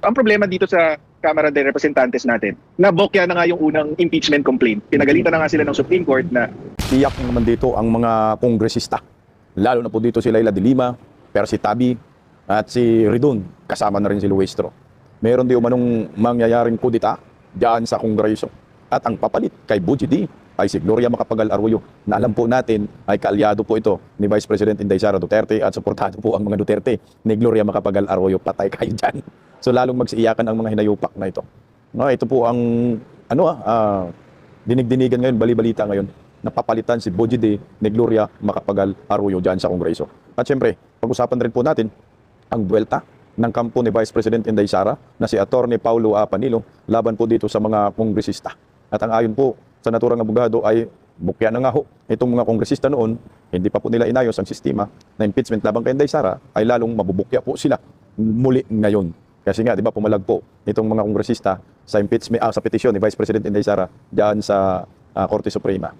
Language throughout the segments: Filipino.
Ang problema dito sa Kamara de Representantes natin, nabokya na nga yung unang impeachment complaint. Pinagalitan na nga sila ng Supreme Court na Tiyak naman dito ang mga kongresista. Lalo na po dito si Leila de Lima, Percy Tabi, at si Ridon. Kasama na rin si Luistro. Meron di umanong mangyayaring kudita diyan sa Kongreso. At ang papalit kay Bogie D ay si Gloria Macapagal Arroyo, na alam po natin ay kaalyado po ito ni Vice President Inday Sara Duterte at suportado po ang mga Duterte ni Gloria Macapagal Arroyo. Patay kayo dyan. So lalong magsiiyakan ang mga hinayupak na ito. No, ito po ang dinig-dinigan ngayon, bali-balita ngayon, napapalitan si Bogie D ni Gloria Macapagal Arroyo dyan sa Kongreso. At syempre, pag-usapan rin po natin ang buwelta ng kampo ni Vice President Inday Sara na si Atty. Paulo A. Panilo laban po dito sa mga kongresista. At ang ayon po sa naturang abogado ay bukya na nga ho itong mga kongresista noon, hindi pa po nila inayos ang sistema na impeachment laban kay Inday Sara, ay lalong mabubukya po sila muli ngayon. Kasi nga, di ba, pumalag po itong mga kongresista sa impeachment, sa petisyon ni Vice President Inday Sara diyan sa Korte Suprema.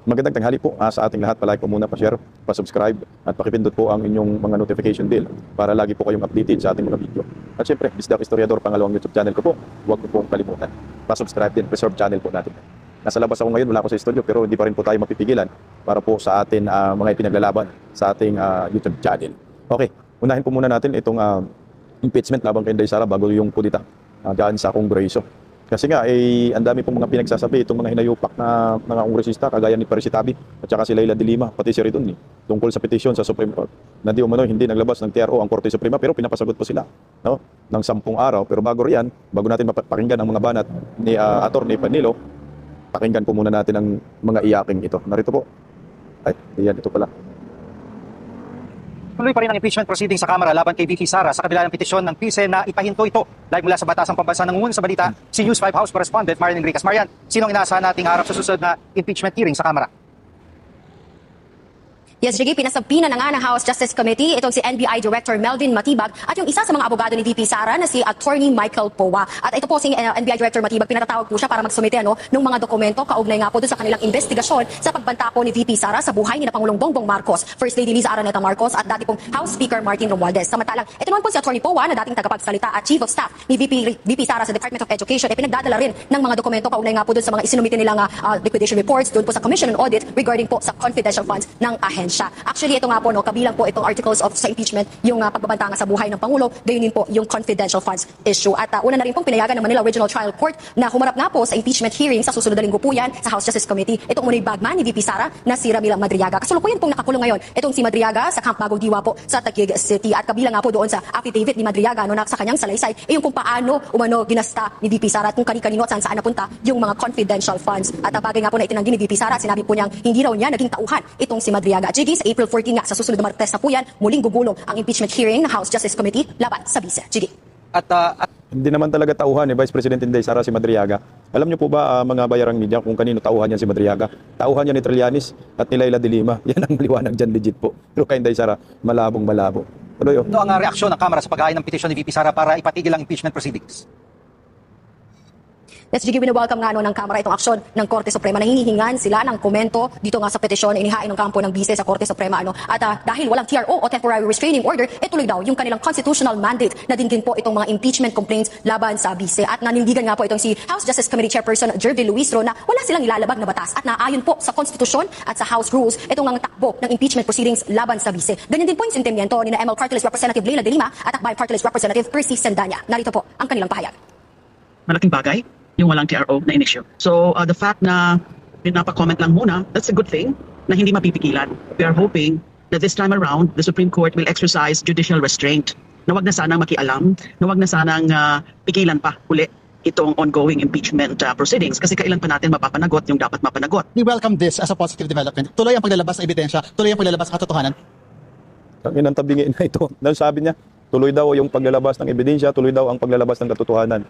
Magandang tanghali po sa ating lahat. Palike po muna, pa-share, pa-subscribe at pakipindot po ang inyong mga notification bell para lagi po kayong updated sa ating mga video. At syempre, Bisdak Historiador, pangalawang YouTube channel ko po. Huwag po pong kalimutan. Pa-subscribe din, preserve channel po natin. Nasa labas ako ngayon, wala ako sa studio, pero hindi pa rin po tayo mapipigilan para po sa atin mga ipinaglalaban sa ating YouTube channel. Okay, unahin po muna natin itong impeachment laban kay Inday Sara bago yung kudita dyan sa Kongreso. Kasi nga, ang dami pong mga pinagsasabi itong mga hinayupak na mga kongresista, kagaya ni Percy Tabi at saka si Leila de Lima, pati si Ridon, tungkol sa petisyon sa Supreme Court. Na di umano hindi naglabas ng TRO ang Korte Suprema, pero pinapasagot po sila, no, ng 10 araw. Pero bago riyan, bago natin mapakinggan ang mga banat ni Atty. Panilo, pakinggan po muna natin ang mga iyaking ito. Narito po. Ay, yan, ito pala. Tuloy pa rin ang impeachment proceeding sa Kamara laban kay VP Sara sa kabila ng petisyon ng PISE na ipahinto ito. Live mula sa Batasang Pambansa, nangungunan sa balita, si News 5 House Correspondent Marian Enriquez. Marian, sinong inaasahan nating harap sa susunod na impeachment hearing sa Kamara? Yes, Jiggy, pinasabina na nga ng House Justice Committee itong si NBI Director Melvin Matibag at yung isa sa mga abogado ni VP Sara na si Attorney Michael Powa. At ito po si NBI Director Matibag, pinatatawag po siya para magsumite ng mga dokumento kaugnay nga po doon sa kanilang investigasyon sa pagbanta po ni VP Sara sa buhay ni Pangulong Bongbong Marcos, First Lady Liza Araneta Marcos at dati pong House Speaker Martin Romualdez. Samantalang, ito naman po si Attorney Powa na dating tagapagsalita at Chief of Staff ni VP Sara sa Department of Education ay pinagdadala rin ng mga dokumento kaugnay nga po doon sa mga isinumite nilang liquidation reports doon po sa Commission on Audit regarding po sa confidential funds ng ahensya. Actually, ito nga po, kabilang po itong articles of sa impeachment, yung pagbabanta nga sa buhay ng Pangulo, gayon din po yung confidential funds issue. At una na rin pong pinayagan ng Manila Regional Trial Court na humarap nga po sa impeachment hearing sa susunod na linggo po yan sa House Justice Committee. Itong muna'y bagman ni VP Sara na si Ramila Madriaga. Kasalukuyan pong nakakulong ngayon itong si Madriaga sa Camp Bagong Diwa po sa Taguig City. At kabilang nga po doon sa affidavit ni Madriaga no, sa kanyang salaysay, yung kung paano umano ginasta ni VP Sara at kung kani-kanino at saan napunta yung mga confidential funds. At bagay nga po na itinanggi ni VP Sara at sinabi po niyang hindi raw niya naging tauhan itong si Madriaga. At Jiggy, sa April 14 nga sa susunod na Martes na po yan, muling gugulong ang impeachment hearing ng House Justice Committee laban sa Vice. Jiggy. At Hindi naman talaga tauhan ni Vice President Inday Sara si Madriaga. Alam niyo po ba mga bayarang media kung kanino tauhan yan si Madriaga? Tauhan yan ni Trillanes at ni Leila de Lima. Yan ang maliwanag dyan, legit po. Pero kay Inday Sara, malabong malabo. Tuloy, ito ang reaksyon ng Kamara sa pag-aay ng petisyon ni VP Sara para ipatigil ang impeachment proceedings. Yes, Jiggy, welcome nga ng Kamara itong aksyon ng Korte Suprema na hinihingan sila ng komento dito nga sa petisyon na inihain ng kampo ng Vice sa Korte Suprema. At dahil walang TRO o temporary restraining order, tuloy daw yung kanilang constitutional mandate na din po itong mga impeachment complaints laban sa Vice. At nanindigan nga po itong si House Justice Committee Chairperson Jervil Luistro na wala silang ilalabag na batas at naayon po sa konstitusyon at sa House rules itong ang takbo ng impeachment proceedings laban sa Vice. Ganyan din po yung sentimiento ni na ML Party List Representative Leila de Lima at Akbay Party List Representative Percy Sendanya. Narito po ang kanilang pahayag. Malaking bagay yung walang TRO na in-issue. So the fact na pinapa-comment lang muna, that's a good thing na hindi mapipigilan. We are hoping that this time around, the Supreme Court will exercise judicial restraint. Na wag na sanang makialam, na wag na sanang pigilan pa uli itong ongoing impeachment proceedings kasi kailan pa natin mapapanagot yung dapat mapanagot. We welcome this as a positive development. Tuloy ang paglalabas ng ebidensya, tuloy ang paglalabas ng katotohanan. ang inantabingin na ito. Dahil sabi niya, tuloy daw yung paglalabas ng ebidensya, tuloy daw ang paglalabas ng katotohanan.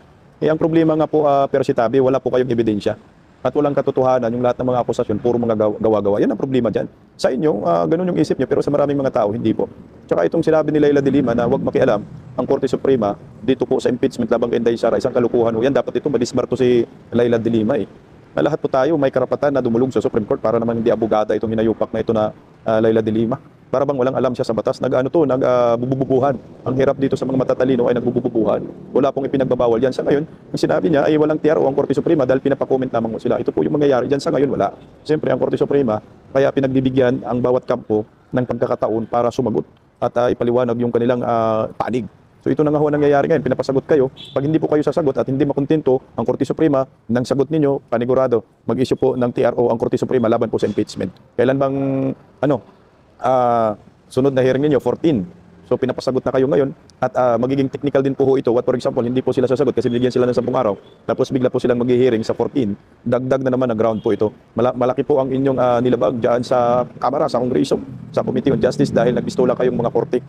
Ang problema nga po, Percy Tabi, wala po kayong ebidensya at walang katotohanan. Yung lahat ng mga akusasyon, puro mga gawa-gawa. Yan ang problema dyan. Sa inyo, ganun yung isip niyo, pero sa maraming mga tao, hindi po. Tsaka itong sinabi ni Leila de Lima na huwag makialam ang Korte Suprema dito po sa impeachment labang kay Inday Sara, isang kalukuhan. Yan, dapat ito madismarto si Leila de Lima Na lahat po tayo may karapatan na dumulog sa Supreme Court para naman hindi abogada itong hinayupak na ito na Leila de Lima. Para bang walang alam siya sa batas, nagbububuhan. Ang hirap dito sa mga matatalino ay nagbububuhan. Wala pong ipinagbabawal yan. Sa ngayon, ang sinabi niya ay walang TRO ang Korte Suprema dahil pinapakomment lamang mo sila. Ito po yung mangyayari dyan. Sa ngayon, wala. Siyempre, ang Korte Suprema, kaya pinagbibigyan ang bawat kampo ng pagkakataon para sumagot at ipaliwanag yung kanilang panig. So ito na nga ho ang nangyayari ngayon, pinapasagot kayo. Pag hindi po kayo sasagot at hindi makontento ang Korte Suprema ng sagot ninyo, panigurado, mag-issue po ng TRO ang Korte Suprema laban po sa impeachment. Kailan bang sunod na hearing ninyo? 14. So pinapasagot na kayo ngayon at magiging technical din po ho ito. What for example, hindi po sila sasagot kasi binigyan sila ng 10 araw. Tapos bigla po silang mag-hearing sa 14. Dagdag na naman ang ground po ito. Malaki po ang inyong nilabag dyan sa Kamara, sa Kongreso, sa Committee on Justice dahil nagbistula kayong mga Korte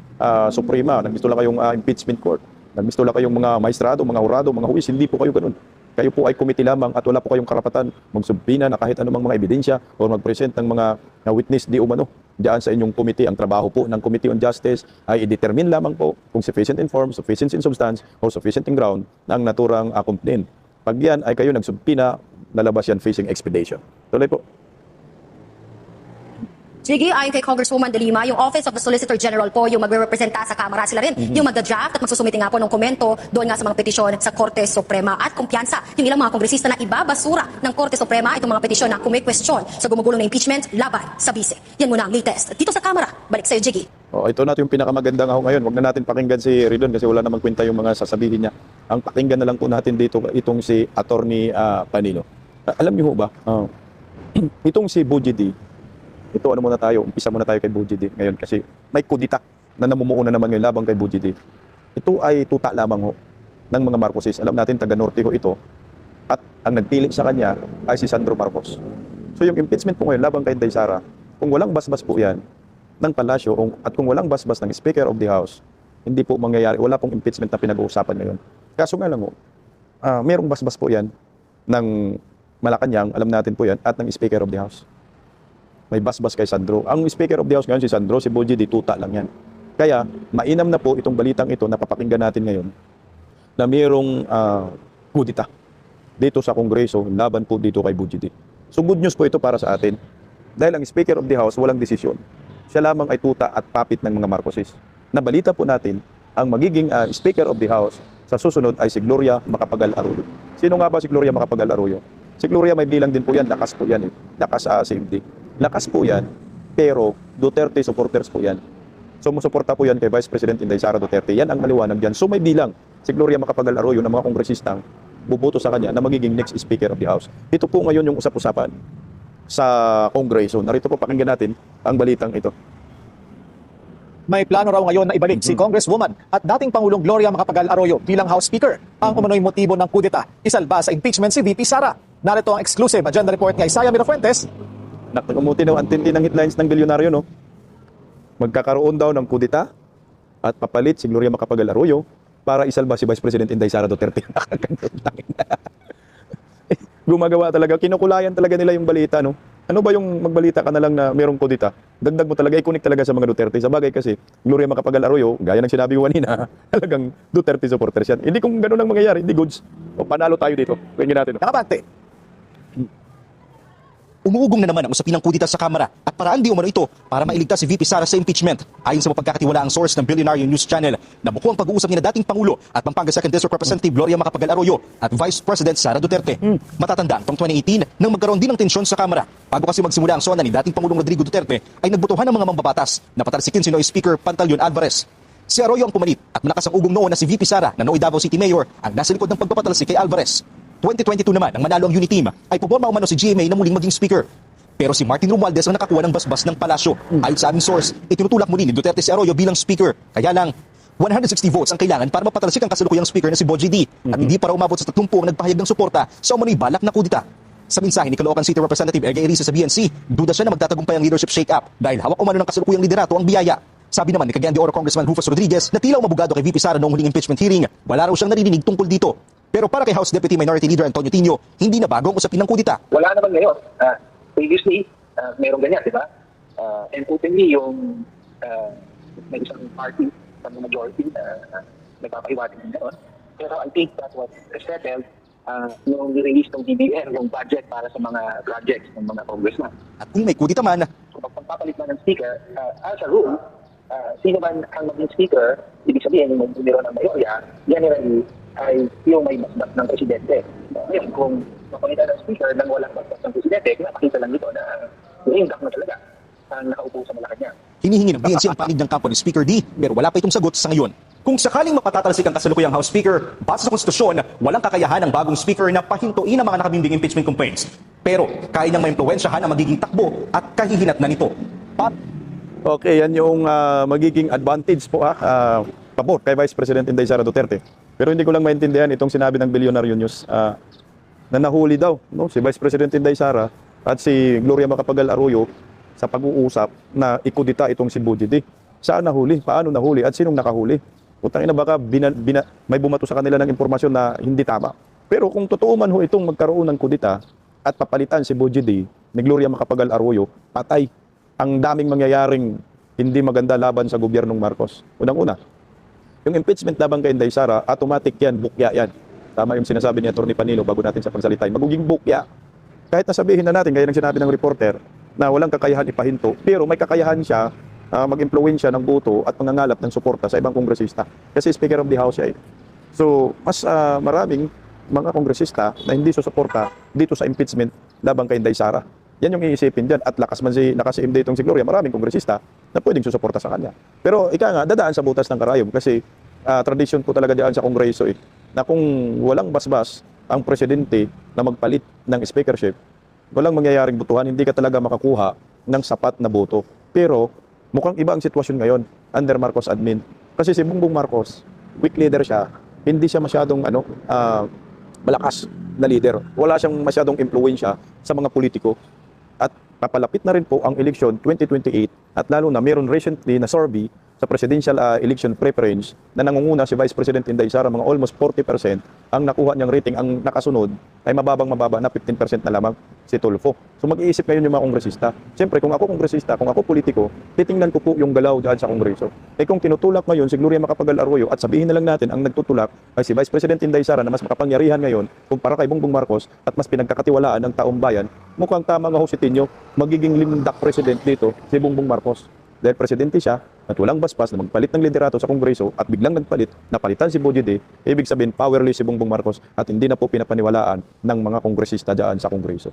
Suprema, nagbistula kayong impeachment court, nagbistula kayong mga maestrado, mga hurado, mga huwis. Hindi po kayo ganun. Kayo po ay committee lamang at wala po kayong karapatan magsumbina na kahit anumang mga ebidensya o mag-present ng mga witness di umano diyan sa inyong committee. Ang trabaho po ng Committee on Justice ay i-determine lamang po kung sufficient in form, sufficient in substance, or sufficient in ground ng naturang complaint. Pag yan ay kayo nagsumpina, lalabas yan facing expedition. Tuloy po. Sige, ayon kay Congresswoman De Lima, yung Office of the Solicitor General po yung magre-representa sa Kamara. Sila rin yung magda-draft at magsusumite nga po ng komento doon nga sa mga petisyon sa Korte Suprema. At kumpiyansa, yung ilang mga kongresista na ibabasura ng Korte Suprema itong mga petisyon na kumay-question sa gumugulong na impeachment laban sa bise. Yan muna ang latest dito sa Kamara. Balik sa'yo, Jiggy. Ito na yung pinakamaganda nga ho ngayon. Huwag na natin pakinggan si Ridon kasi wala namang kwenta yung mga sasabihin niya. Ang pakinggan na lang po natin dito itong si Attorney Panilo. Alam niyo ho ba, itong si Bujidi, ito umpisa muna tayo kay Bujidi ngayon kasi may kudita na namumuo na naman ngayon labang kay Bujidi. Ito ay tuta lamang ho ng mga Marcoses. Alam natin, taga Norte ho ito. At ang nagpili sa kanya ay si Sandro Marcos. So yung impeachment po ngayon labang kay Inday Sara, kung walang basbas po yan ng palasyo at kung walang basbas ng Speaker of the House, hindi po mangyayari. Wala pong impeachment na pinag-uusapan ngayon. Kaso nga lang ho, mayroong basbas po yan ng Malacanang, alam natin po yan, at ng Speaker of the House. May basbas kay Sandro. Ang Speaker of the House ngayon si Sandro, si Bujidi, tuta lang yan. Kaya, mainam na po itong balitang ito na papakinggan natin ngayon na mayroong kudita dito sa Kongreso, laban po dito kay Bujidi. So good news po ito para sa atin. Dahil ang Speaker of the House walang desisyon. Siya lamang ay tuta at papit ng mga Marcoses. Nabalita po natin, ang magiging Speaker of the House sa susunod ay si Gloria Macapagal Arroyo. Sino nga ba si Gloria Macapagal Arroyo? Si Gloria may bilang din po yan, lakas po yan. Lakas CMD. Lakas po yan, pero Duterte supporters po yan. So musuporta po yan kay Vice President Inday Sara Duterte. Yan ang maliwanag dyan. So may bilang si Gloria Macapagal Arroyo ng mga kongresistang buboto sa kanya na magiging next Speaker of the House. Ito po ngayon yung usap-usapan sa Kongreso. Narito po, pakinggan natin ang balitang ito. May plano raw ngayon na ibalik si Congresswoman at dating Pangulong Gloria Macapagal Arroyo bilang House Speaker. Ang umano'y motibo ng kudeta, isalba sa impeachment si VP Sara. Narito ang exclusive agenda report ni Isaiah Mirafuentes. Nakakumuti na ang tindi ng headlines ng bilyonaryo, no? Magkakaroon daw ng kudita at papalit si Gloria Macapagal Arroyo para isalba si Vice President Inday Sara Duterte. Gumagawa talaga, kinukulayan talaga nila yung balita, no? Ano ba yung magbalita ka na lang na mayroong kudita? Dagdag mo talaga, ikunik talaga sa mga Duterte. Sa bagay kasi, Gloria Macapagal Arroyo, gaya ng sinabi ko kanina, talagang Duterte supporters yan. Hindi kung ganun ang mangyayari, hindi goods. O panalo tayo dito. Pwede natin. Nakabante. Umuugong na naman ang usapin ng kudita sa Kamara at paraan di umano ito para mailigtas si VP Sara sa impeachment. Ayon sa mapagkakatiwalaang source ng Billionaire News Channel, nabuko ang pag-uusap ni na dating Pangulo at Pampanga 2nd District Representative Gloria Macapagal Arroyo at Vice President Sara Duterte. Matatandaan, taong 2018 nang magkaroon din ng tensyon sa Kamara. Bago kasi magsimula ang sona ni dating Pangulong Rodrigo Duterte ay nagbutuhan ng mga mambabatas na patalsikin si Noy Speaker Pantaleon Alvarez. Si Arroyo ang pumanit at malakas ang ugong noon na si VP Sara na Noy Davao City Mayor ang nasa likod ng pagpapatalsik kay Alvarez. 2022 naman, ang manalo ang unity team ay puporma umano si GMA na muling maging speaker. Pero si Martin Romualdez ang nakakuha ng basbas ng palasyo. Ayon sa aming source, itinutulak muli ni Duterte si Arroyo bilang speaker. Kaya lang, 160 votes ang kailangan para mapatalsik ang kasalukuyang speaker na si Boji D. At hindi para umabot sa 30 ang nagpahayag ng suporta sa umano'y balak na kudita. Sa mensahe ni Caloocan City Representative Erga Eriza sa BNC, duda siya na magtatagumpay ang leadership shake-up dahil hawak umano ng kasalukuyang liderato ang biyaya. Sabi naman ni Cagayan de Oro Congressman Rufus Rodriguez na tila umabogado kay VP Sara noong huling impeachment hearing, wala raw siyang narinig tungkol dito. Pero para kay House Deputy Minority Leader Antonio Tino, hindi na bago ang usapin ng kudita. Wala naman ngayon. Previously, merong ganyan, di ba? And openly, yung may isang party sa majority nagpapahiwatig din noon. Pero I think that was settled yung release ng DBM, yung budget para sa mga projects ng mga congressman. At kung may kudita man, So, magpapalit man ng speaker, as a rule, sino man ang maging speaker, ibig sabihin yung numero ng mayorya, generally ay yung may basbas ng presidente. Ngayon, kung mapalitan ng speaker nang walang basbas ng presidente, nakakita lang dito na iingak na talaga ang nakaupo sa Malacanang. Hinihingi ng BNC ang panig ng kampo ni Speaker D, pero wala pa itong sagot sa ngayon. Kung sakaling mapatatalsik ang kasalukuyang House Speaker, base sa konstitusyon, walang kakayahan ng bagong Speaker na pahintuin ang mga nakabimbing impeachment complaints. Pero kaya niyang maimpluwensyahan ang magiging takbo at kahihinat na nito. Okay, yan yung magiging advantage po pabor kay Vice President Inday Sara Duterte. Pero hindi ko lang maintindihan itong sinabi ng Billionaire News na nahuli daw no, si Vice President Inday Sara at si Gloria Macapagal Arroyo sa pag-uusap na ikudita itong si Bujidi. Saan nahuli? Paano nahuli? At sinong nakahuli? Utang ina baka may bumato sa kanila ng impormasyon na hindi tama. Pero kung totoo man ho itong magkaroon ng kudita at papalitan si Bujidi ni Gloria Macapagal Arroyo, patay ang daming mangyayaring hindi maganda laban sa gobyernong Marcos. Unang-una, yung impeachment laban kay Inday Sara, automatic yan, bukya yan. Tama yung sinasabi ni Atty. Panilo bago natin sa pagsalitay. Maguging bukya. Kahit nasabihin na natin, gaya ng sinabi ng reporter, na walang kakayahan ipahinto, pero may kakayahan siya mag-impluwensya ng boto at mangangalap ng suporta sa ibang kongresista. Kasi Speaker of the House siya eh. So, mas maraming mga kongresista na hindi susuporta dito sa impeachment laban kay Inday Sara. Yan yung iisipin dyan. At nakasiimday itong si Gloria, maraming kongresista na pwedeng susuporta sa kanya. Pero ika nga, dadaan sa butas ng karayom kasi tradisyon po talaga dyan sa kongreso eh, na kung walang basbas ang presidente na magpalit ng speakership, walang mangyayaring botohan, hindi ka talaga makakuha ng sapat na boto. Pero mukhang iba ang sitwasyon ngayon under Marcos admin. Kasi si Bongbong Marcos, weak leader siya, hindi siya masyadong malakas na leader. Wala siyang masyadong impluwensya sa mga politiko. At papalapit na rin po ang election 2028 at lalo na meron recently na survey sa presidential election preference na nangunguna si Vice President Inday Sara, mga almost 40% ang nakuha niyang rating. Ang nakasunod ay mababa na 15% na lamang si Tulfo. So mag-iisip ngayon yung mga kongresista. Siyempre, kung ako kongresista, kung ako politiko, titingnan ko po yung galaw dyan sa kongreso. Eh kung tinutulak ngayon si Gloria Macapagal Arroyo at sabihin na lang natin ang nagtutulak ay si Vice President Inday Sara na mas makapangyarihan ngayon kumpara kay Bongbong Marcos at mas pinagkakatiwalaan ng taong bayan, mukhang tama nga ho si Tinyo, magiging lindak president dito si Bongbong Marcos. Dahil presidente siya at walang basbas na magpalit ng liderato sa kongreso at biglang napalitan si Bujidi, ibig sabihin powerless si Bongbong Marcos at hindi na po pinapaniwalaan ng mga kongresista dyan sa kongreso.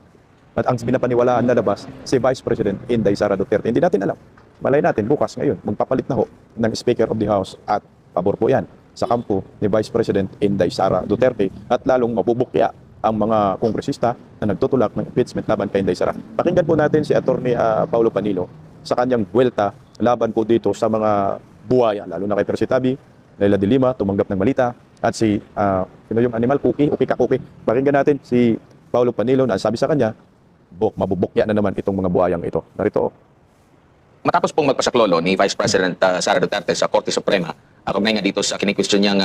At ang pinapaniwalaan na labas, si Vice President Inday Sara Duterte. Hindi natin alam. Malay natin, bukas ngayon, magpapalit na ho ng Speaker of the House at pabor po yan sa kampo ni Vice President Inday Sara Duterte at lalong mabubukya ang mga kongresista na nagtutulak ng impeachment laban kay Inday Sara. Pakinggan po natin si Atty. Paulo Panilo sa kanyang buwelta laban po dito sa mga buwaya, lalo na kay Persitabi, Leila de Lima, tumanggap ng malita, at si, sino yung animal, Cookie, Cookie. Pakinggan natin si Paulo Panilo na sabi sa kanya, mabubukya na naman itong mga buwayang ito. Narito. Matapos pong magpasaklolo ni Vice President Sara Duterte sa Korte Suprema, kaugnay nga dito sa kini-question niyang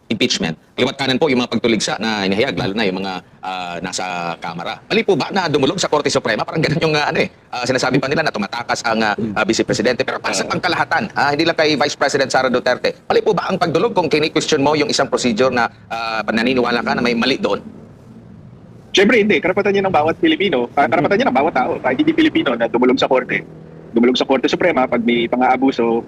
impeachment, liwat kanan po yung mga pagtuligsa na inihayag, lalo na yung mga nasa Kamara. Mali po ba na dumulog sa Korte Suprema? Parang ganun yung sinasabi pa nila na tumatakas ang Vice Presidente. Pero para sa pangkalahatan, hindi lang kay Vice President Sara Duterte, mali po ba ang pagdulog kung kini-question mo yung isang procedure na naniniwala ka na may mali doon? Siyempre hindi, karapatan niya ng bawat Pilipino, karapatan niya ng bawat tao, kahit hindi Pilipino na dumulog sa Korte Suprema pag may pang-aabuso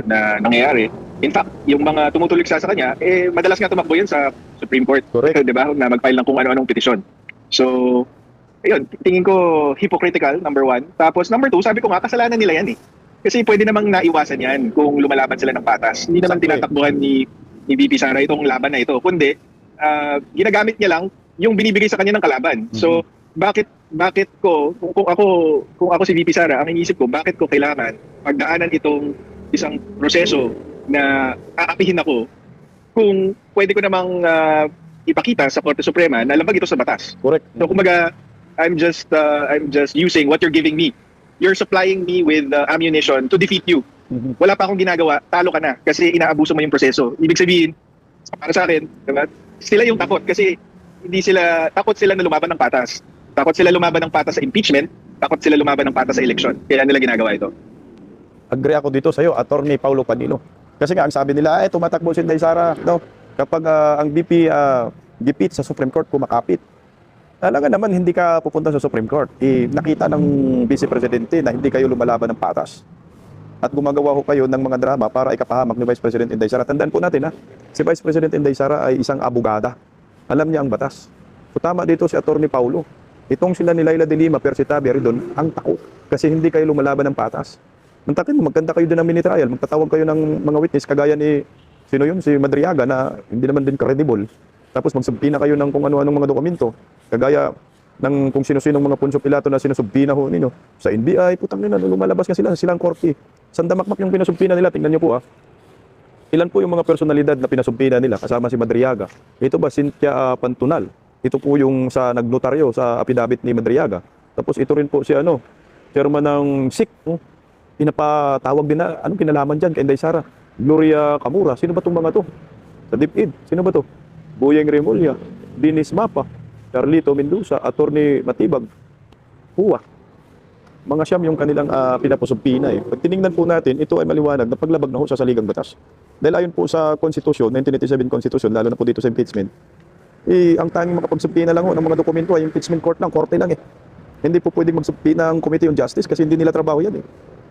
na nangyayari. In fact, yung mga tumutulig sa kanya, madalas nga tumakbo yun sa Supreme Court. Correct. Di ba? Na mag-file ng kung ano-anong petisyon. So, ayun, tingin ko hypocritical, number one. Tapos number two, sabi ko nga, kasalanan nila yan eh. Kasi pwede namang naiwasan yan kung lumalaban sila ng patas. Hindi naman tinatakbuhan ni VP Sara itong laban na ito. Kundi, ginagamit niya lang yung binibigay sa kanya ng kalaban. So, bakit ko, kung ako si VP Sara, ang iniisip ko, bakit ko kailangan pagdaanan itong isang proseso na aapihin ako kung pwede ko namang ipakita sa Korte Suprema na labag ito sa batas. Correct. So kumbaga, I'm just using what you're giving me. You're supplying me with ammunition to defeat you. Wala pa akong ginagawa, talo ka na kasi inaabuso mo yung proseso. Ibig sabihin, para sa akin, diba, sila yung takot kasi takot sila na lumaban ng patas. Takot sila lumaban ng patas sa impeachment, takot sila lumaban ng patas sa election. Kaya nila ginagawa ito. Agree ako dito sa iyo, Atty. Paulo Panilo. Kasi nga ang sabi nila, tumatakbo si Inday Sara. No? Kapag ang VP sa Supreme Court kumakapit. Alangan naman hindi ka pupunta sa Supreme Court. Nakita ng Vice Presidente na hindi kayo lumalaban ng patas. At gumagawa ho kayo ng mga drama para ikapahamak ni Vice President Inday Sara. Tandaan po natin si Vice President Inday Sara ay isang abogada. Alam niya ang batas. So tama dito si Attorney Paulo. Itong sila ni Laila de Lima, pero si Tabi Aridon, ang takot. Kasi hindi kayo lumalaban ng patas. Mantakin mo, magkanta kayo din ng mini trial. Magtatawag kayo ng mga witness kagaya ni, sino yun? Si Madriaga na hindi naman din credible. Tapos magsubpina kayo ng kung ano-anong mga dokumento. Kagaya ng kung sino-sinong mga Poncio Pilato na sinusubpina ho ninyo. Sa NBI, putang nila, lumalabas nga sila, silang korte. Sandamakmak yung pinasubpina nila, tingnan nyo po Ilan po yung mga personalidad na pinasubpina nila kasama si Madriaga? Ito ba Cynthia Pantunal? Ito po yung sa nagnotaryo sa affidavit ni Madriaga. Tapos ito rin po si chairman ng SIC. Pinapatawag din na, anong kinalaman dyan kay Inday Sara? Gloria Camura. Sino ba itong mga to? Sa DepEd. Sino ba to? Boyeng Remulla, Dinis Mapa, Carlito Mendoza, Attorney Matibag, Huwa. Mga siyam yung kanilang pinapusubpina. Pag tinignan po natin, ito ay maliwanag na paglabag na ho sa saligang batas. Dahil ayon po sa Constitution, 1987 Constitution, lalo na po dito sa impeachment, ang tanging makapagsubpina lang ho ng mga dokumento ay impeachment court lang, korte lang Hindi po pwedeng magsubpina ng Committee on Justice kasi hindi nila trabaho yan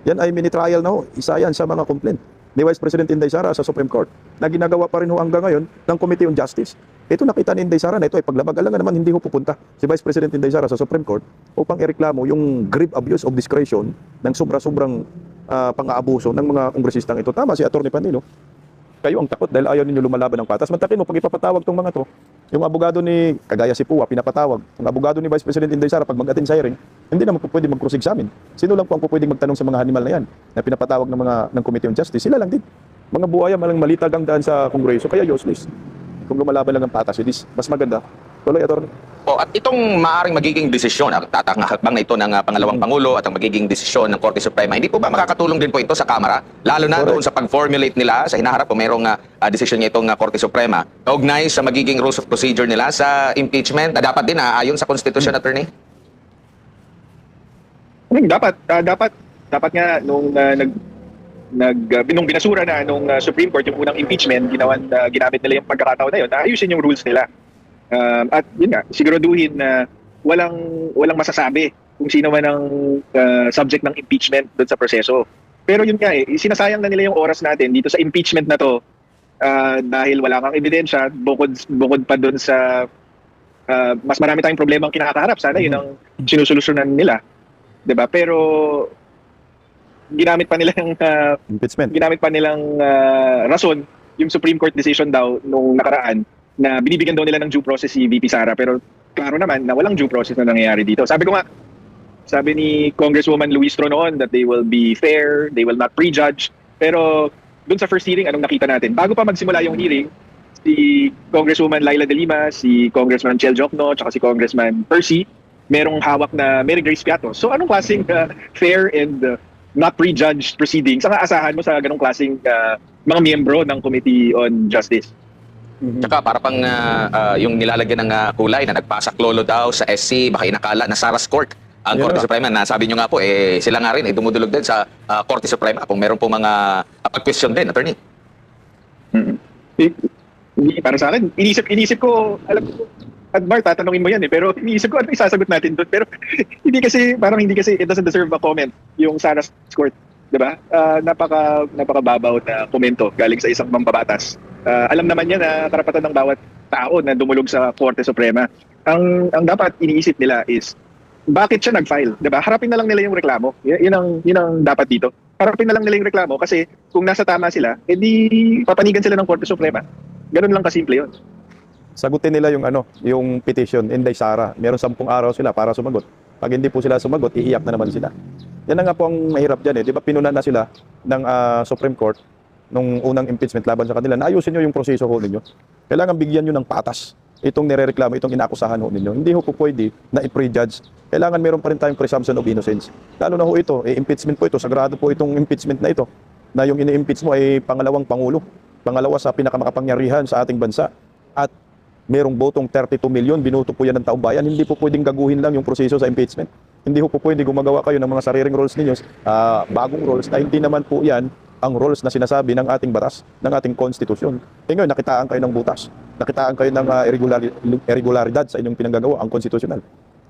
Yan ay mini trial na ho, isa yan sa mga complaint ni Vice President Inday Sara sa Supreme Court na ginagawa pa rin ho hanggang ngayon ng Committee on Justice. Ito nakita ni Inday Sara na ito ay paglabag. Alangan naman hindi ho pupunta si Vice President Inday Sara sa Supreme Court upang ireklamo yung grave abuse of discretion ng sobra-sobrang pang-aabuso ng mga kongresistang ito. Tama si Atty. Panilo. Kayo ang takot dahil ayaw ninyo lumalaban ng patas. Mantakin mo, pag ipapatawag tong mga to, yung abogado ni, kagaya si Puwa, pinapatawag. Yung abogado ni Vice President Inday Sara, pag mag-attend sa hearing, hindi naman po pwede mag-cross-examine. Sino lang po ang pwedeng magtanong sa mga animal na yan na pinapatawag ng Committee on Justice? Sila lang din. Mga buhaya malang malitag ang daan sa Kongreso, kaya useless. Kung lumalaban lang ng patas, mas maganda. Tuloy, Atty. At itong maaaring magiging desisyon, ang hakbang na ito ng pangalawang Pangulo at ang magiging desisyon ng Korte Suprema, hindi po ba makakatulong din po ito sa Kamara? Lalo na doon sa pag-formulate nila sa hinaharap po merong desisyon niya itong Korte Suprema. Kaugnay sa magiging rules of procedure nila sa impeachment, na dapat din ayon sa Constitution, Attorney? Dapat nga nung nung binasura na nung Supreme Court yung unang impeachment, ginamit nila yung pagkakataon na yun, ayusin yung rules nila. At yun nga, siguraduhin na walang masasabi kung sino man ang subject ng impeachment doon sa proseso. Pero yun nga sinasayang na nila yung oras natin dito sa impeachment na to dahil wala kang ebidensya, bukod pa doon sa mas marami tayong problema ang kinakaharap. Sana yun ang sinusolusyonan nila. 'Di ba? Pero ginamit pa nilang impeachment. Ginamit pa nilang rason yung Supreme Court decision daw nung nakaraan na binibigyan daw nila ng due process si VP Sara, pero klaro naman na walang due process na nangyayari dito. Sabi ni Congresswoman Luistro noon that they will be fair, they will not prejudge. Pero dun sa first hearing, anong nakita natin? Bago pa magsimula yung hearing, si Congresswoman Laila de Lima, si Congressman Chel Jokno, tsaka si Congressman Percy, merong hawak na Mary Grace Piato. So anong klaseng fair and not prejudged proceedings ang aasahan mo sa ganong klaseng mga miyembro ng Committee on Justice? Tsaka para pang yung nilalagyan ng kulay na nagpasaklolo daw sa SC, baka inakala na Sarah's Court ang Korte Suprema. Nasabi nyo nga po, sila nga rin dumudulog din sa Korte Suprema kung meron po mga pag-question din, Attorney. Hindi, para sa akin, inisip ko, alam ko, Admar, tatanungin mo yan pero iniisip ko ano isasagot natin doon. Pero hindi kasi it doesn't deserve a comment yung Sarah's Court. Diba? Napakababaw na komento galing sa isang mambabatas. Alam naman niya na karapatan ng bawat tao na dumulog sa Korte Suprema. Ang dapat iniisip nila is bakit siya nag-file, 'di ba? Harapin na lang nila yung reklamo. Yun ang dapat dito. Harapin na lang nila yung reklamo kasi kung nasa tama sila, edi papanigan sila ng Korte Suprema. Ganun lang kasimple 'yon. Sagutin nila yung petition, Inday Sara. Meron 10 araw sila para sumagot. Pag hindi po sila sumagot, iiyak na naman sila. Yan na nga po ang mahirap dyan. Di ba pinuna na sila ng Supreme Court nung unang impeachment laban sa kanila. Naayusin nyo yung proseso ho ninyo. Kailangan bigyan nyo ng patas itong nirereklamo, itong inakusahan ho ninyo. Hindi ho po pwede na i-prejudge. Kailangan meron pa rin tayong presumption of innocence. Lalo na ho ito, impeachment po ito. Sagrado po itong impeachment na ito. Na yung ini-impeach mo ay pangalawang Pangulo. Pangalawa sa pinakamakapangyarihan sa ating bansa. At merong botong 32 million, binuto po yan ng taong bayan. Hindi po pwedeng gaguhin lang yung proseso sa impeachment. Hindi po pwede gumagawa kayo ng mga sariling rules ninyo, bagong rules na hindi naman po yan ang rules na sinasabi ng ating batas, ng ating konstitusyon. Ngayon, nakitaan kayo ng butas. Nakitaan kayo ng irregularidad sa inyong pinanggagawa, ang konstitusyonal.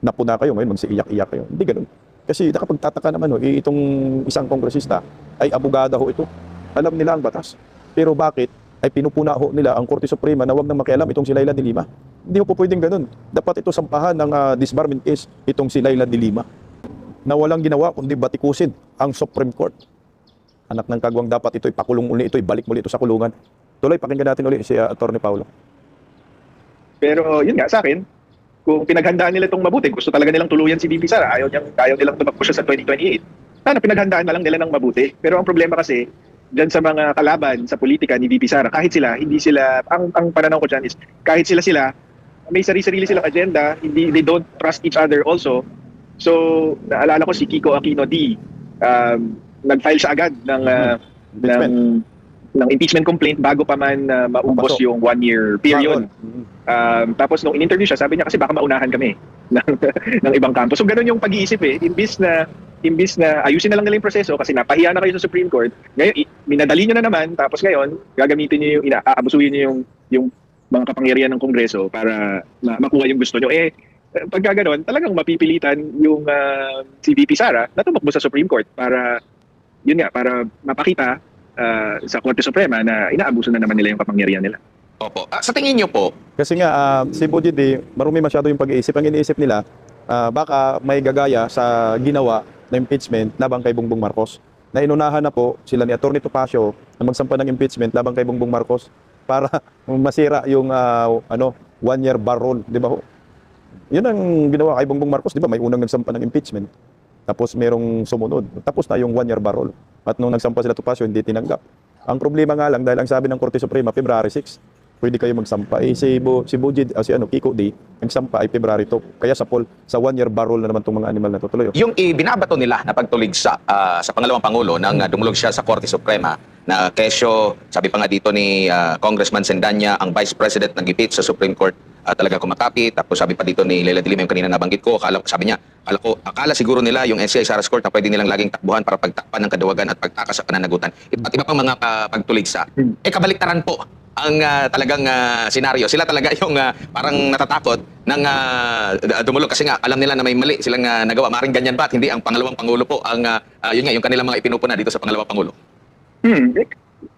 Napuna kayo, ngayon magsiiyak-iyak kayo. Hindi ganun. Kasi nakapagtataka naman, itong isang kongresista ay abogada ho ito. Alam nila ang batas. Pero bakit ay pinupuna ho nila ang Korte Suprema na wag nang makialam itong si Leila de Lima? Hindi ho po pwedeng ganun. Dapat ito sampahan ng disbarment case itong si Leila de Lima na walang ginawa kundi batikusin ang Supreme Court. Anak ng kagwang, dapat ito ipakulong uli, ito ibalik muli ito sa kulungan. Tuloy, pakinggan natin uli si Atty. Paulo. Pero yun nga, sa akin, kung pinaghandaan nila itong mabuti, gusto talaga nilang tuluyan si VP Sara, ayaw nilang tumakbo siya sa 2028. Sana pinaghandaan na lang nila ng mabuti. Pero ang problema kasi, dyan sa mga kalaban sa politika ni VP Sara, kahit sila, hindi sila, ang pananaw ko dyan is, kahit sila, may sarili-sarili silang agenda, they don't trust each other also. So, naalala ko si Kiko Aquino D, nag-file siya agad ng impeachment complaint bago pa man maubos yung 1-year period. Tapos nung in-interview siya, sabi niya kasi baka maunahan kami ng ibang kampo. So ganun yung pag-iisip imbis na ayusin na lang nila yung proseso kasi napahiya na kayo sa Supreme Court, ngayon minadali niyo na naman, tapos ngayon gagamitin niyo aabusuhin niyo yung mga kapangyarihan ng Kongreso para makuha yung gusto niyo. Pagka gano'n, talagang mapipilitan yung si VP Sara na tumakbo sa Supreme Court para para mapakita sa Korte Suprema na inaabuso na naman nila yung kapangyarihan nila. Opo. Sa tingin niyo po, Kasi nga, si Bojide, marumi masyado yung pag-iisip. Ang iniisip nila, baka may gagaya sa ginawa na impeachment labang kay Bongbong Marcos. Na inunahan na po sila ni Atty. Topacio na magsampa ng impeachment labang kay Bongbong Marcos para masira yung 1-year bar rule, di ba ho? Yun ang ginawa kay Bongbong Marcos, di ba? May unang nagsampa ng impeachment. Tapos merong sumunod. Tapos na yung 1-year bar rule. At nung nagsampa sila Topacio, hindi tinanggap. Ang problema nga lang, dahil ang sabi ng Korte Suprema, February 6, pwede kayo magsampa. Si Bujid, Kiko D, nagsampa ay February 2. Kaya sa 1-year bar rule na naman itong mga animal na tutuloy. yung ibinabato nila na pagtulig sa pangalawang Pangulo nang dumulog siya sa Korte Suprema na kesyo, sabi pa nga dito ni Congressman Sendanya, ang Vice President nag-impeach sa Supreme Court talaga kumakapit. Tapos sabi pa dito ni Leila de Lima, yung kanina nabanggit ko, sabi niya, akala siguro nila yung NCI Sara Court na pwede nilang laging takbuhan para pagtakpan ng kadawagan at pagtakas sa pananagutan. At iba pang mga pagtuligsa. Kabaliktaran po ang talagang senaryo. Sila talaga yung parang natatakot ng dumulog kasi nga alam nila na may mali silang nagawa. Maring ganyan ba at hindi ang pangalawang Pangulo po ang yun nga yung kanilang mga ipinupuna dito sa pangalawang Pangulo.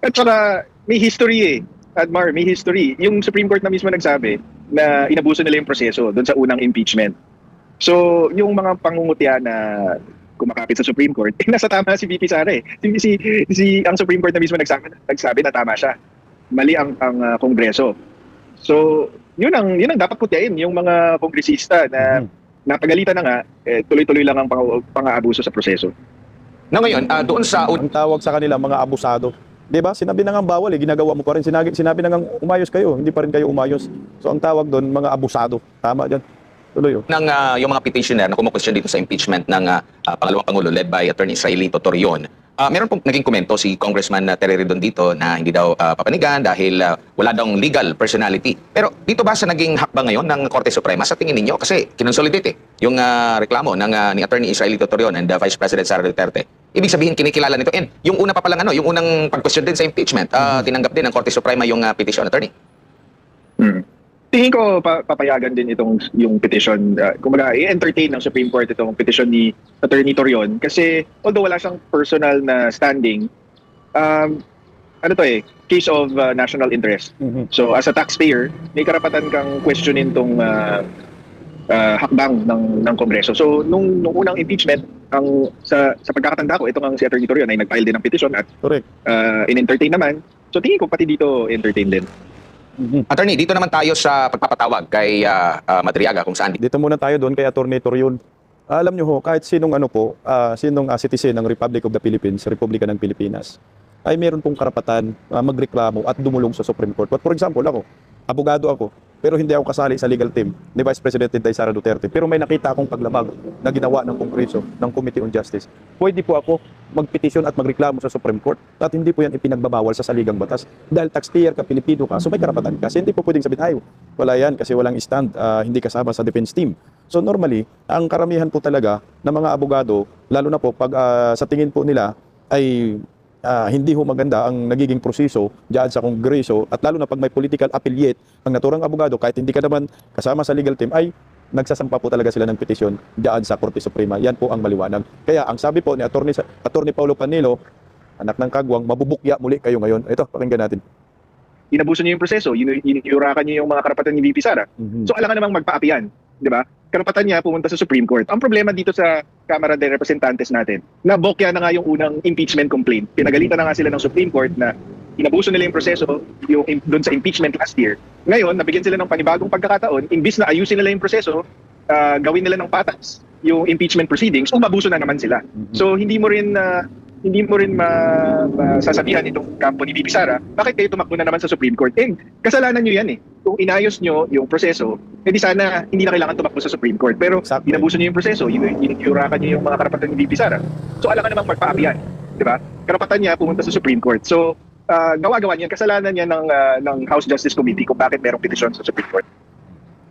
At saka may history Admar, may history. Yung Supreme Court na mismo nagsabi na inabuso nila yung proseso doon sa unang impeachment. So, yung mga pangungutya na kumakapit sa Supreme Court, nasa tama si VP Sara ang Supreme Court na mismo nagsabi na tama siya. Mali ang Kongreso. So, yun ang dapat putyain yung mga kongresista na napagalitan na nga, tuloy-tuloy lang ang pang-aabuso sa proseso. Na ngayon, doon sa Ang tawag sa kanila, mga abusado. Di ba? Sinabi na nga bawal, ginagawa mo pa rin. Sinabi na nga umayos kayo, hindi pa rin kayo umayos. So ang tawag doon, mga abusado. Tama dyan. Tuloy. ng yung mga petitioner na kumukwestiyon dito sa impeachment ng pangalawang Pangulo led by Attorney Israelito Torion. Meron pong naging komento si Congressman Terry Redon dito na hindi daw papanigan dahil wala daw legal personality. Pero dito ba sa naging hakbang ngayon ng Korte Suprema sa tingin ninyo? Kasi kinonsolidate yung reklamo ng ni Attorney Israelito Torion and Vice President Sara Duterte. Ibig sabihin kinikilala nito. And yung una pa palang yung unang pag-question din sa impeachment, tinanggap din ng Korte Suprema yung petition, Attorney. Tingin ko papayagan din yung petition. Kumbaga, i-entertain ng Supreme Court itong petition ni Attorney Torion kasi although wala siyang personal na standing, case of national interest. So as a taxpayer, may karapatan kang questionin tong hakbang ng Kongreso. So nung unang impeachment, sa pagkakatanda ko, itong si Attorney Torion ay nag-file din ng petition at in-entertain naman. So tingin ko pati dito entertain din. Attorney, dito naman tayo sa pagpapatawag kay Madriaga kung saan. Dito muna tayo doon kay Atty. Torion. Alam nyo ho, kahit sinong citizen ng Republic of the Philippines, Republika ng Pilipinas, ay meron pong karapatan magreklamo at dumulong sa Supreme Court. But for example, ako, abogado ako, pero hindi ako kasali sa legal team ni Vice President Inday Sara Duterte. Pero may nakita akong paglabag na ginawa ng Kongreso, ng Committee on Justice. Pwede po ako magpetisyon at magreklamo sa Supreme Court at hindi po yan ipinagbabawal sa saligang batas. Dahil taxpayer ka, Pilipino ka, so may karapatan ka. Kasi hindi po pwedeng sabihin, wala yan kasi walang stand, hindi kasama sa defense team. So normally, ang karamihan po talaga ng mga abogado, lalo na po pag sa tingin po nila ay hindi ho maganda ang nagiging proseso diyan sa Kongreso at lalo na pag may political affiliate ang naturang abogado kahit hindi ka naman kasama sa legal team ay nagsasampa po talaga sila ng petisyon diyan sa Korte Suprema. Yan po ang maliwanag. Kaya ang sabi po ni Attorney Paulo Panelo, anak ng kagwang, mabubukya muli kayo ngayon. Ito, pakinggan natin. Inabuso niyo yung proseso, yurakan niyo yung mga karapatan ni VP Sara. So alam ka namang magpaapian, di ba? Karapatan niya pumunta sa Supreme Court. Ang problema dito sa Kamara de Representantes natin, na bokya na nga yung unang impeachment complaint. Pinagalitan na nga sila ng Supreme Court na inabuso nila yung proseso doon sa impeachment last year. Ngayon, nabigyan sila ng panibagong pagkakataon, imbis na ayusin nila yung proseso, gawin nila ng patas yung impeachment proceedings, umabuso na naman sila. So hindi mo rin sasabihan itong kampo ni VP Sara, bakit kayo tumakbo na naman sa Supreme Court? Kasalanan nyo yan eh. Kung inayos nyo yung proseso, edi sana hindi na kailangan tumakbo sa Supreme Court. Pero Exactly. inabuso nyo yung proseso, yurakan nyo yung mga karapatan ni VP Sara. So alam ka namang magpaapian, di ba? Karapatan niya pumunta sa Supreme Court. So gawa-gawa niyan, kasalanan niya ng House Justice Committee kung bakit merong petisyon sa Supreme Court.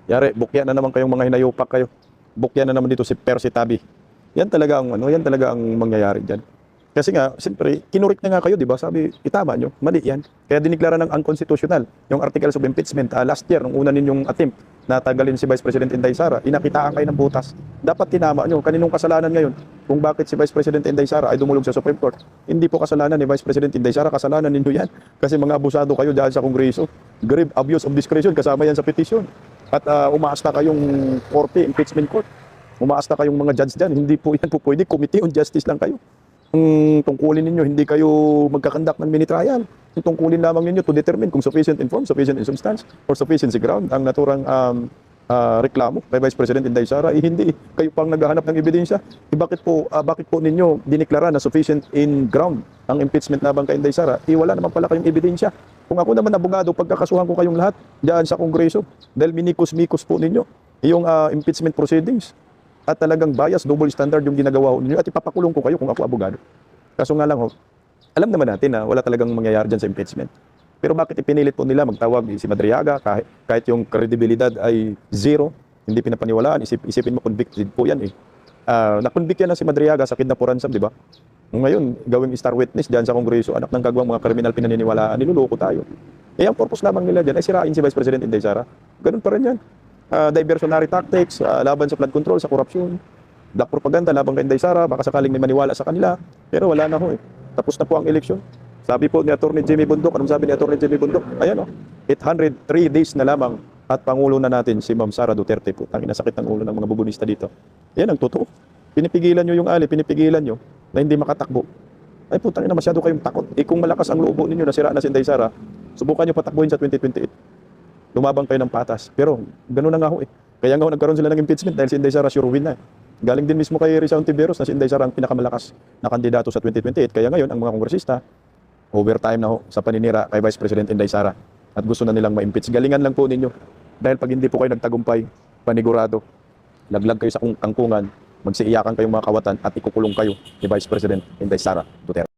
Yari, bukya na naman kayong mga hinayupak kayo. Bukya na naman dito si Percy Tabi. Yan talaga ang mangyayari diyan. Kasi nga, siyempre, kinurik na nga kayo, di ba? Sabi, itama nyo, mali yan. Kaya diniklara ng unconstitutional yung articles of impeachment last year, nung una ninyong attempt na tagalin si Vice President Inday Sara, inakitaan kayo ng butas. Dapat tinama nyo. Kaninong kasalanan ngayon? Kung bakit si Vice President Inday Sara ay dumulog sa Supreme Court? Hindi po kasalanan ni Vice President Inday Sara, kasalanan ninyo yan. Kasi mga abusado kayo dahil sa Kongreso. Grave abuse of discretion, kasama yan sa petisyon. At umaasta kayong korte, impeachment court. Umaasta kayong mga judge dyan. Hindi po yan po pwede. Committee on Justice lang kayo. Ang tungkulin ninyo, hindi kayo magkakandak ng mini trial. Ang tungkulin lamang ninyo to determine kung sufficient in form, sufficient in substance, or sufficient in ground ang naturang reklamo kay Vice President Inday Sara. Hindi kayo pang naghahanap ng ebidensya. Bakit po ninyo diniklara na sufficient in ground ang impeachment laban kay Inday Sara? Wala naman pala kayong ebidensya. Kung ako naman abogado, pagkakasuhan ko kayong lahat diyan sa Kongreso dahil minikos-mikos po ninyo yung impeachment proceedings. At talagang bias, double standard yung ginagawa ninyo at ipapakulong ko kayo kung ako abogado. Kaso nga lang alam naman natin na wala talagang mangyayari dyan sa impeachment. Pero bakit ipinilit po nila magtawag si Madriaga kahit yung kredibilidad ay zero, hindi pinapaniwalaan, isipin mo convicted po yan eh. Na-convict yan na si Madriaga sa kidnap or ransom, di ba? Ngayon, gawing star witness dyan sa Kongreso, anak ng kagwang mga kriminal pinaniniwalaan, niluloko tayo. Eh ang purpose lamang nila dyan ay sirain si Vice President Inday Sara. Ganun pa rin yan. Diversionary tactics, laban sa flood control, sa korupsyon, black propaganda, laban kay Inday Sara, baka sakaling may maniwala sa kanila. Pero wala na ho eh. Tapos na po ang eleksyon. Sabi po ni Atty. Jimmy Bundok, anong sabi ni Atty. Jimmy Bundok? Ayan 803 days na lamang at Pangulo na natin si Ma'am Sara Duterte po. Ang inasakit ng ulo ng mga bubunista dito. Yan ang totoo. Pinipigilan nyo yung ali, pinipigilan nyo na hindi makatakbo. Ay putang ina, masyado kayong takot. Kung malakas ang loob ninyo na sira na si Inday Sara, subukan nyo patakbuhin sa 2028. Lumabang kayo ng patas. Pero gano'n na nga ho eh. Kaya nga nagkaroon sila ng impeachment dahil si Inday Sara sure win na. Galing din mismo kay Rizal Ontiveros na si Inday Sara ang pinakamalakas na kandidato sa 2028. Kaya ngayon ang mga kongresista, overtime na ho sa paninira kay Vice President Inday Sara. At gusto na nilang ma-impeach. Galingan lang po ninyo. Dahil pag hindi po kayo nagtagumpay, panigurado, laglag kayo sa kangkungan, magsiiyakan kayong mga kawatan at ikukulong kayo ni Vice President Inday Sara Duterte.